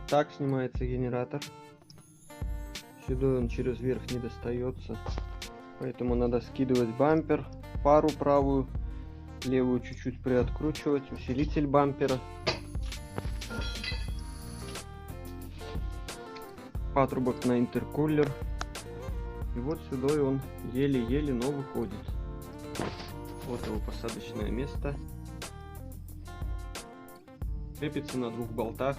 Так снимается генератор. Сюда он через верх не достается. Поэтому надо скидывать бампер, пару правую, левую чуть-чуть приоткручивать, усилитель бампера. Патрубок на интеркулер. И вот сюда он еле-еле, но выходит. Вот его посадочное место. Крепится на 2 болтах.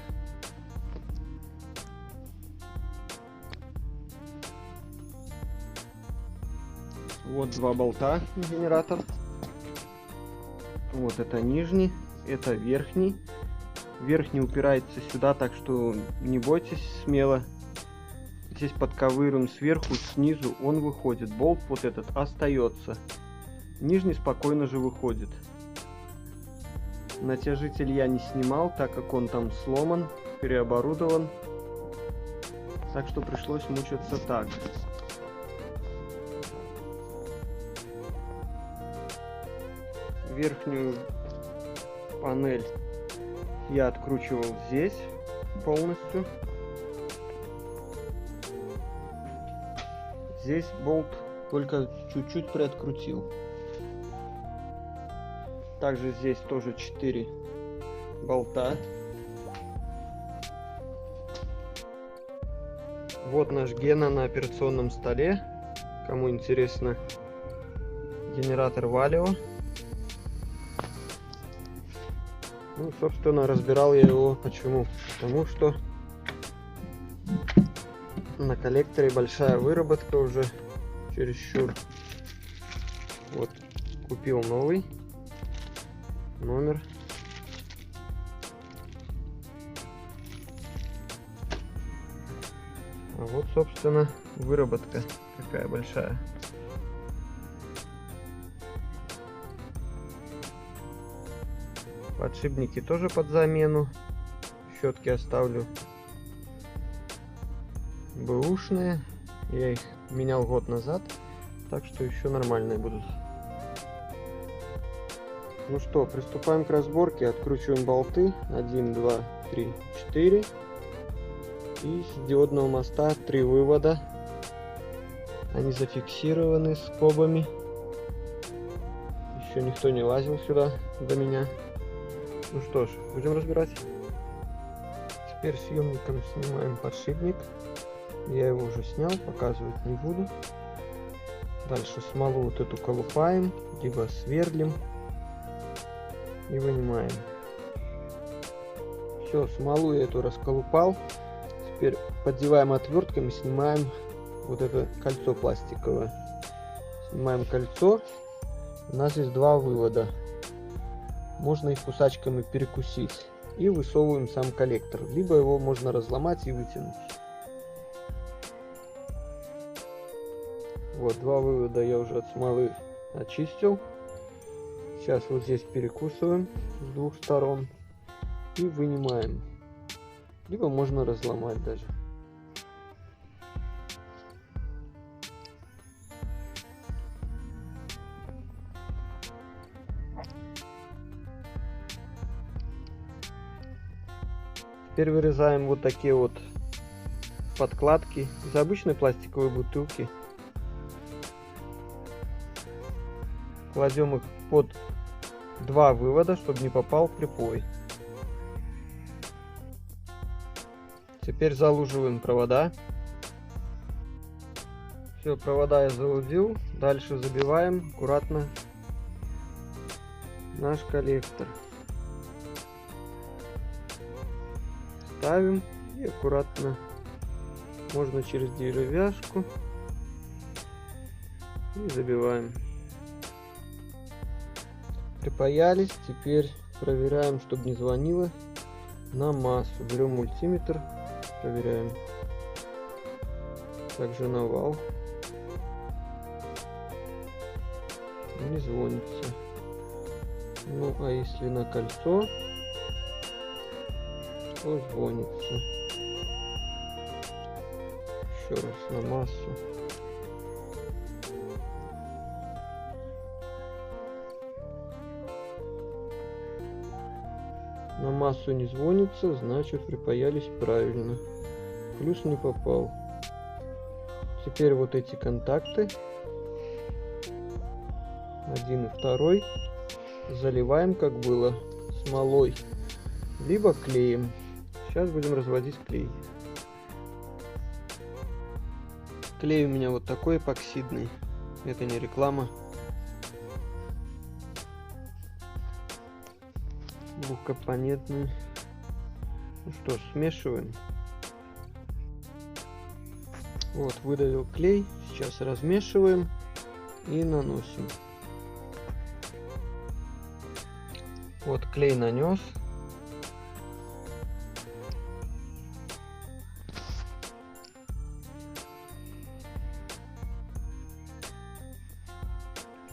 Вот 2 болта на генератор. Вот это нижний, это верхний. Верхний упирается сюда, так что не бойтесь смело. Здесь подковырен сверху, снизу он выходит. Болт вот этот остается. Нижний спокойно же выходит. Натяжитель я не снимал, так как он там сломан, переоборудован. Так что пришлось мучиться так. Верхнюю панель я откручивал здесь полностью. Здесь болт только чуть-чуть приоткрутил. Также здесь тоже 4 болта. Вот наш Гена на операционном столе. Кому интересно, генератор Valio. Ну, собственно, разбирал я его почему? Потому что на коллекторе большая выработка уже чересчур. Вот, купил новый номер. А вот, собственно, выработка какая большая. Подшипники тоже под замену. Щетки оставлю бэушные. Я их менял год назад, так что еще нормальные будут. Ну что, приступаем к разборке. Откручиваем болты. 1, 2, 3, 4. И с диодного моста 3 вывода. Они зафиксированы скобами. Еще никто не лазил сюда до меня. Ну что ж, будем разбирать. Теперь съемником снимаем подшипник. Я его уже снял, показывать не буду. Дальше смолу вот эту колупаем, либо сверлим и вынимаем. Все, смолу я эту расколупал. Теперь поддеваем отвертками, снимаем вот это кольцо пластиковое. Снимаем кольцо. У нас здесь 2 вывода. Можно их кусачками перекусить. И высовываем сам коллектор. Либо его можно разломать и вытянуть. Вот 2 вывода я уже от смолы очистил. Сейчас вот здесь перекусываем с 2 сторон. И вынимаем. Либо можно разломать даже. Теперь вырезаем вот такие вот подкладки из обычной пластиковой бутылки. Кладем их под 2 вывода, чтобы не попал припой. Теперь залуживаем провода. Все, провода я залудил. Дальше забиваем аккуратно наш коллектор. Ставим и аккуратно, можно через деревяшку, и забиваем. Припаялись. Теперь проверяем, чтобы не звонило, на массу. Берем мультиметр, проверяем. Также на вал. Не звонится. Ну а если на кольцо, то звонится. Еще раз на массу. На массу не звонится, значит припаялись правильно. Плюс не попал. Теперь вот эти контакты, 1 и 2, заливаем, как было, смолой, либо клеем. Сейчас будем разводить клей. Клей у меня вот такой эпоксидный. Это не реклама. Двухкомпонентный. Ну что ж, смешиваем. Вот, выдавил клей. Сейчас размешиваем и наносим. Вот клей нанес.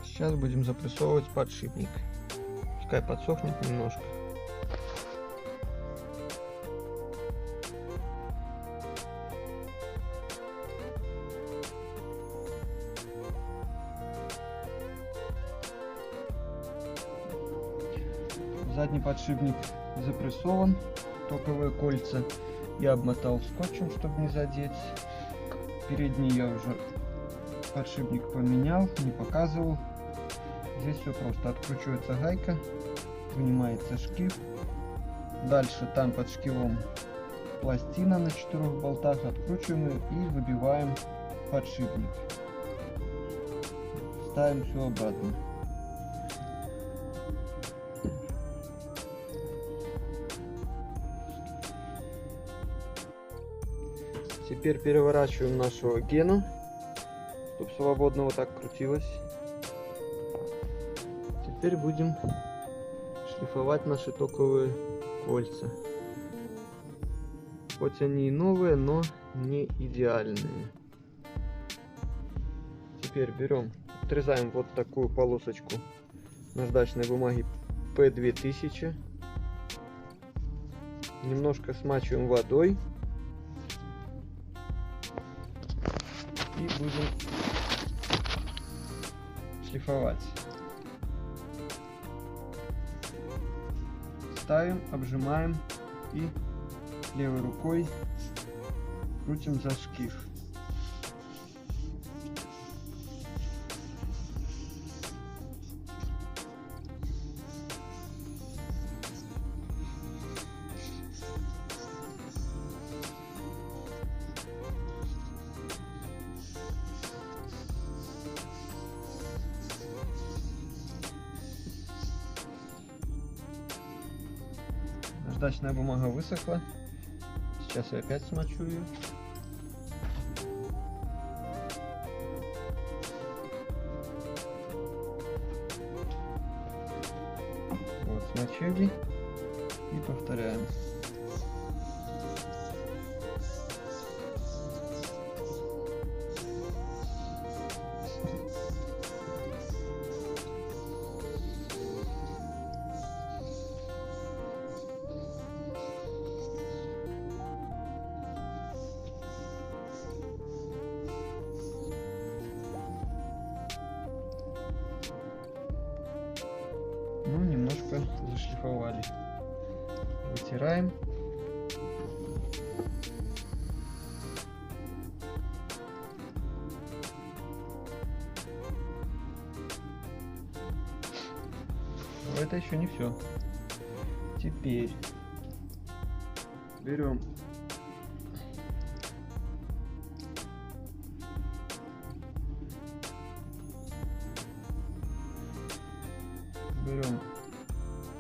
Сейчас будем запрессовывать подшипник. Пускай подсохнет немножко. Задний подшипник запрессован. Токовые кольца я обмотал скотчем, чтобы не задеть. Передний я уже подшипник поменял, не показывал. Здесь все просто. Откручивается гайка, вынимается шкив. Дальше там под шкивом пластина на 4 болтах. Откручиваем ее и выбиваем подшипник. Ставим все обратно. Теперь переворачиваем нашего Гену, чтобы свободно вот так крутилось. Теперь будем шлифовать наши токовые кольца. Хоть они и новые, но не идеальные. Теперь берем, отрезаем вот такую полосочку наждачной бумаги P2000. Немножко смачиваем водой. И будем шлифовать. Ставим, обжимаем и левой рукой крутим за шкив. Наждачная бумага высохла. Сейчас я опять смочу ее. Вот, смочили и повторяем. Ну, немножко зашлифовали. Вытираем. Но это еще не все. Теперь берем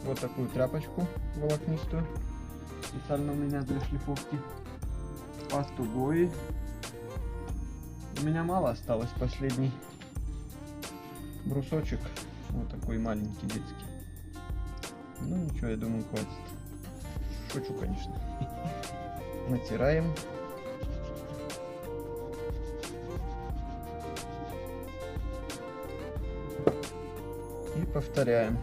вот такую тряпочку волокнистую, специально у меня для шлифовки, пасту Гои. У меня мало осталось, последний брусочек, вот такой маленький детский. Ну ничего, я думаю, хватит. Шучу, конечно. Натираем. И повторяем.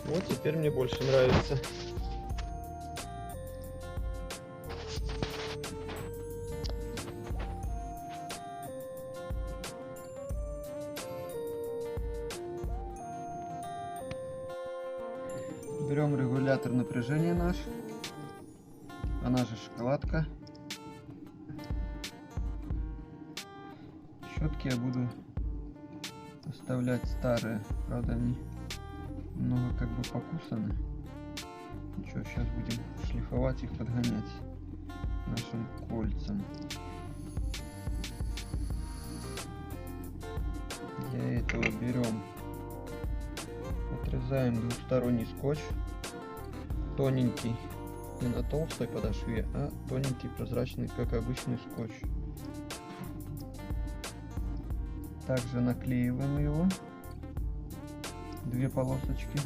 Вот теперь мне больше нравится. Берем регулятор напряжения наш, она же шоколадка. Щетки я буду оставлять старые, правда они немного как бы покусаны. Ничего, сейчас будем шлифовать их, подгонять нашим кольцам. Для этого берем, отрезаем двухсторонний скотч, тоненький, не на толстой подошве, а тоненький, прозрачный, как обычный скотч. Также наклеиваем его, две полосочки.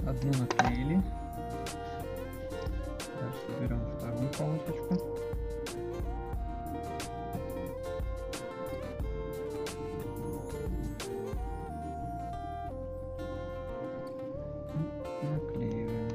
Одну наклеили. Дальше берем вторую полосочку. И наклеиваем.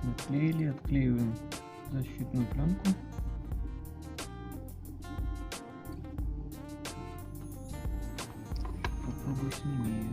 Наклеили, отклеиваем защитную пленку. Попробую сними ее.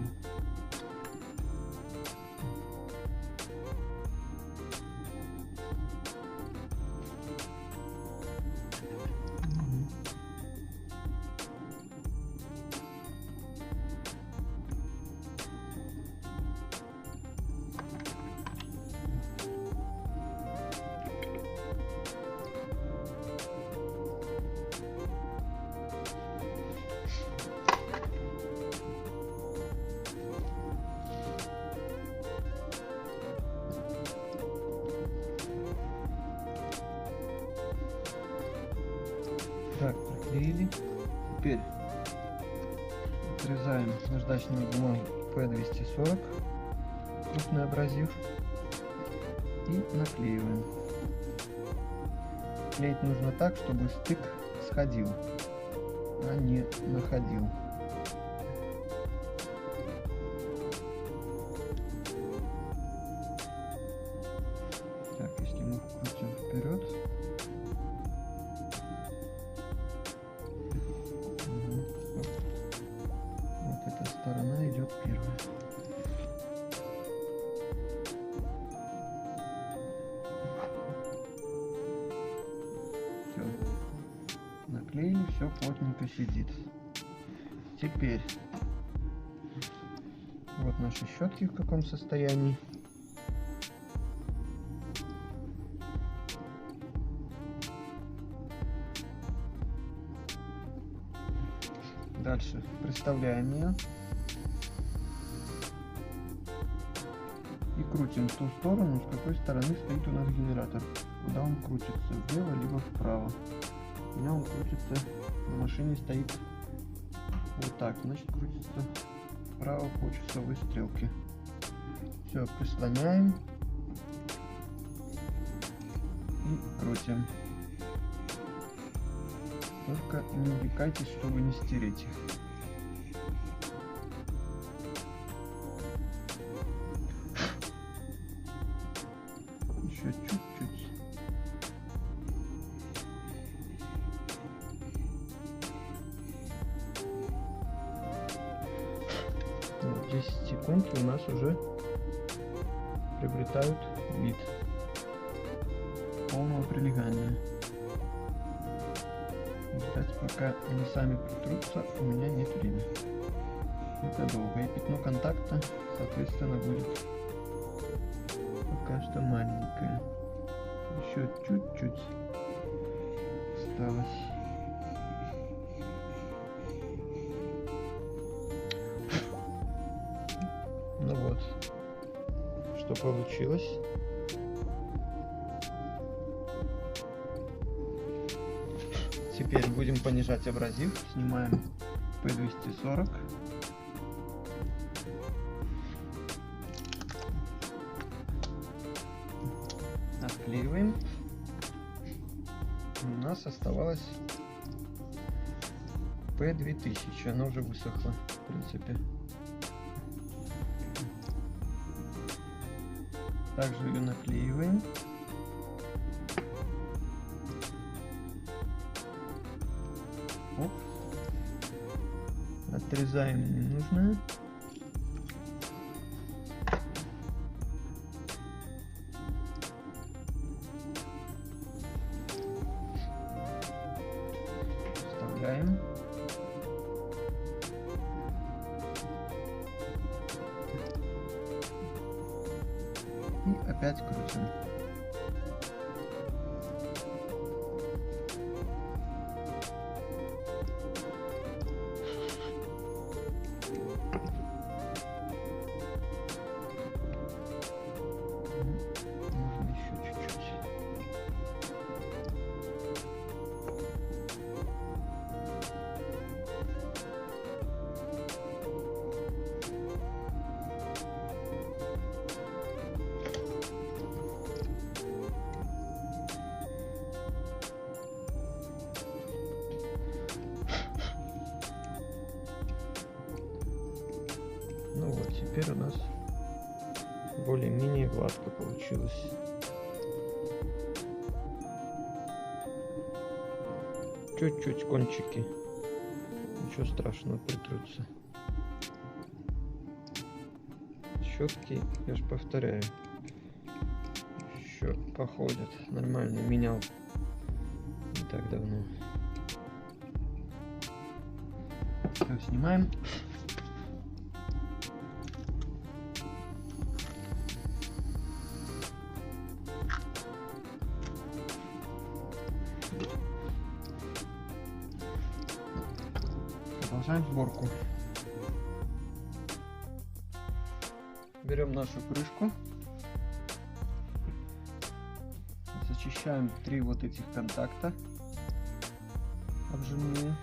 Так, приклеили. Теперь отрезаем наждачную бумагу P240, крупный абразив, и наклеиваем. Клеить нужно так, чтобы стык сходил, а не находил. Так, если мы крутим вперед, сторона идет первая. Все. Наклеили, все плотненько сидит. Теперь вот наши щетки в каком состоянии. Дальше приставляем ее и крутим в ту сторону, с какой стороны стоит у нас генератор. Куда он крутится, влево либо вправо. У меня он крутится, на машине стоит вот так, значит крутится вправо по часовой стрелке. Все, прислоняем и крутим. Только не увлекайтесь, чтобы не стереть их. Еще чуть-чуть. Вот 10 секунд, и у нас уже приобретают вид полного прилегания. Ждать, пока они сами притрутся, у меня нет времени. Это долго, и пятно контакта, соответственно, будет пока что маленькое. Еще чуть-чуть осталось. Ну вот, что получилось. Теперь будем понижать абразив. Снимаем P240. Отклеиваем. У нас оставалось P2000. Она уже высохла, в принципе. Также ее наклеиваем. Оп. Отрезаем ненужное. Вставляем. И опять крутим. Можно еще чуть-чуть. Ну вот, теперь у нас более-менее гладко получилось. Чуть-чуть кончики, ничего страшного, притрутся. Щетки, я же повторяю, еще походят. Нормально, менял не так давно. Все, снимаем. Продолжаем сборку. Берем нашу крышку, зачищаем 3 вот этих контакта обжимные,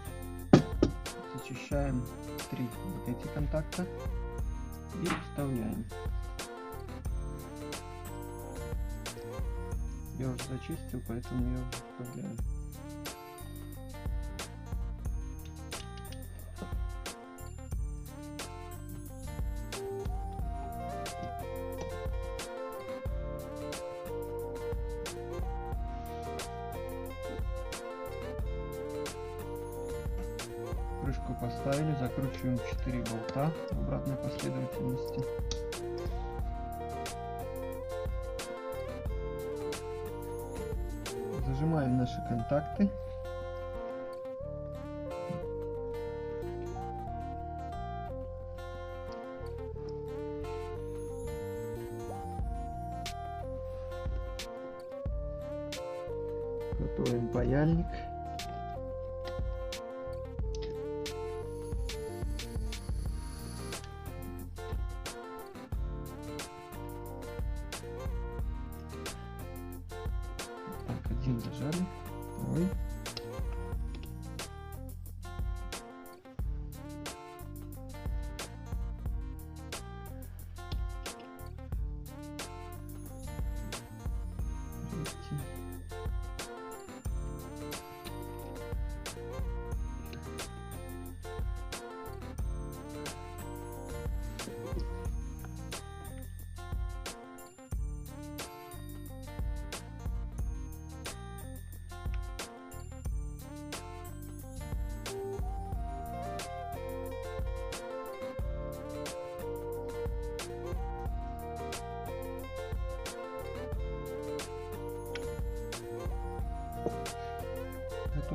зачищаем 3 вот эти контакта и вставляем. Я уже зачистил, поэтому я уже вставляю. Крышку поставили, закручиваем 4 болта в обратной последовательности. Зажимаем наши контакты. Готовим паяльник. Один зажали, второй.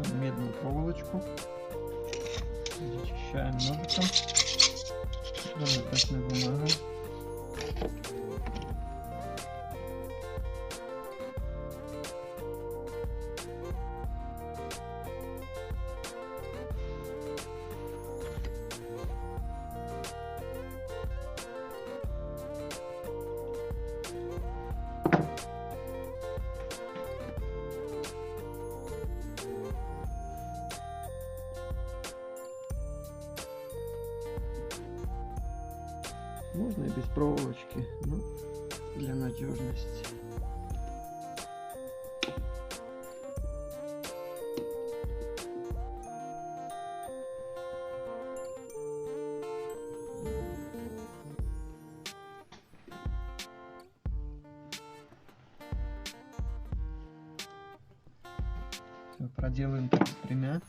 Берем медную проволочку, зачищаем ножиком, красной бумагой. Можно и без проволочки, но для надежности. Все, проделаем так с тремя.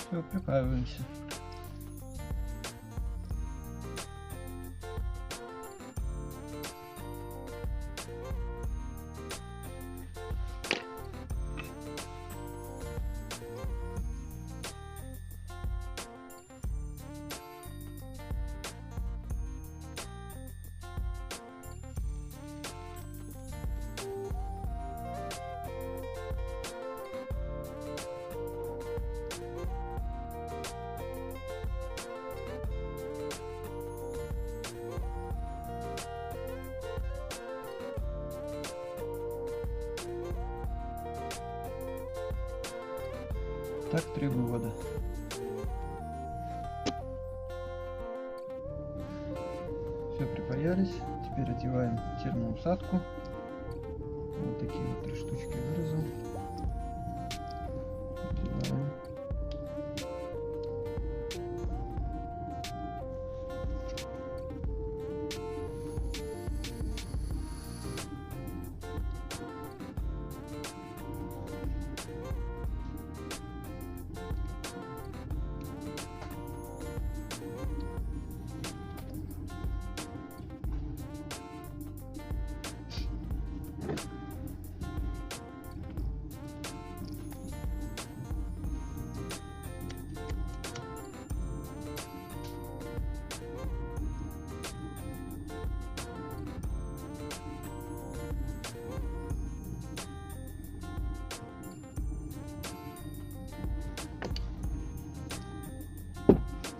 Все, припаиваемся. Так 3 вывода. Все, припаялись. Теперь одеваем термоусадку. Вот такие вот 3 штучки вырезал. Одеваем.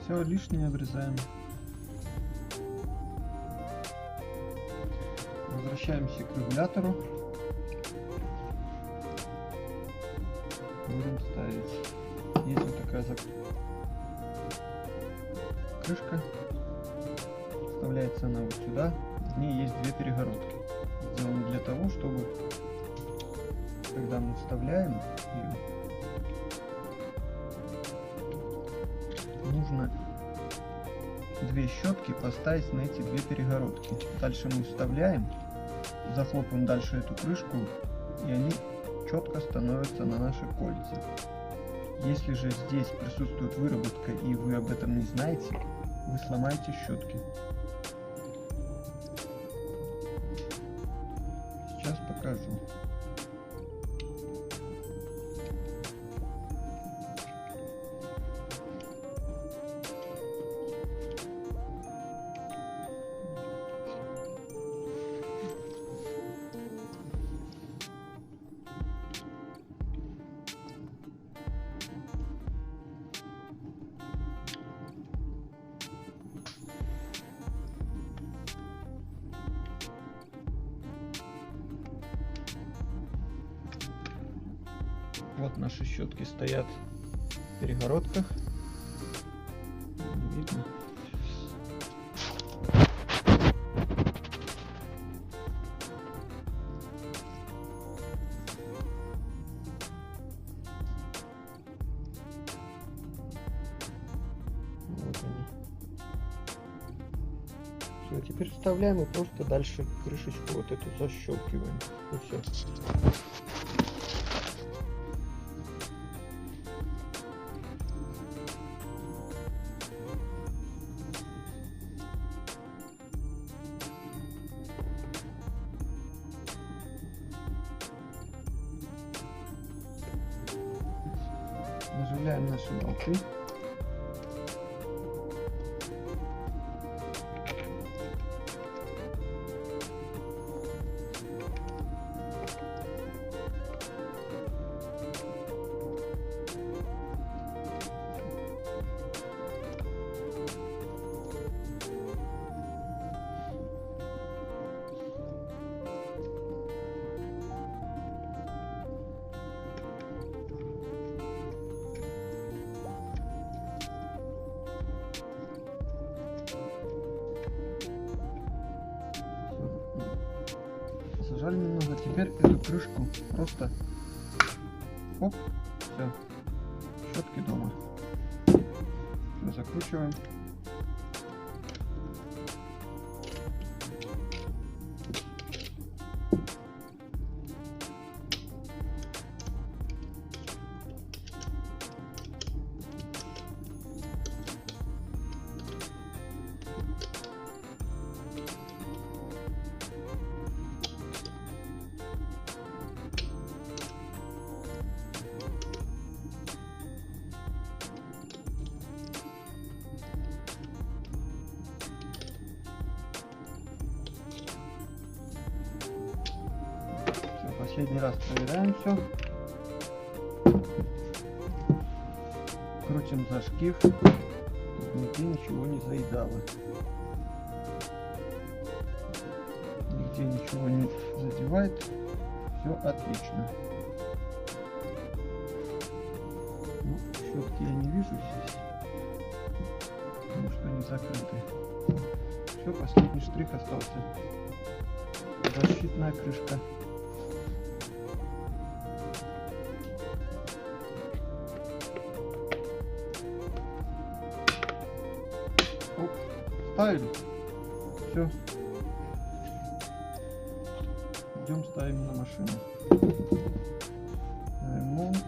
Все лишнее обрезаем. Возвращаемся к регулятору. Будем ставить. Есть вот такая крышка. Вставляется она вот сюда. В ней есть 2 перегородки. Сделано для того, чтобы, когда мы вставляем ее, нужно 2 щетки поставить на эти 2 перегородки. Дальше мы вставляем, захлопываем дальше эту крышку, и они четко становятся на наши кольца. Если же здесь присутствует выработка и вы об этом не знаете, вы сломаете щетки. Сейчас покажу. Вот наши щетки стоят в перегородках. Видно? они. Все, теперь вставляем и просто дальше крышечку вот эту защелкиваем. И все. Наживляем наши болты. Зажали немного, теперь эту крышку просто оп, все, щетки дома. Все, закручиваем. Последний раз проверяем все. Крутим за шкив, нигде ничего не заедало. Нигде ничего не задевает. Все отлично. Ну, щетки я не вижу здесь, потому что они закрыты. Все, последний штрих остался. Защитная крышка. Оп, ставили. Все. Идем ставим на машину. Ремонт.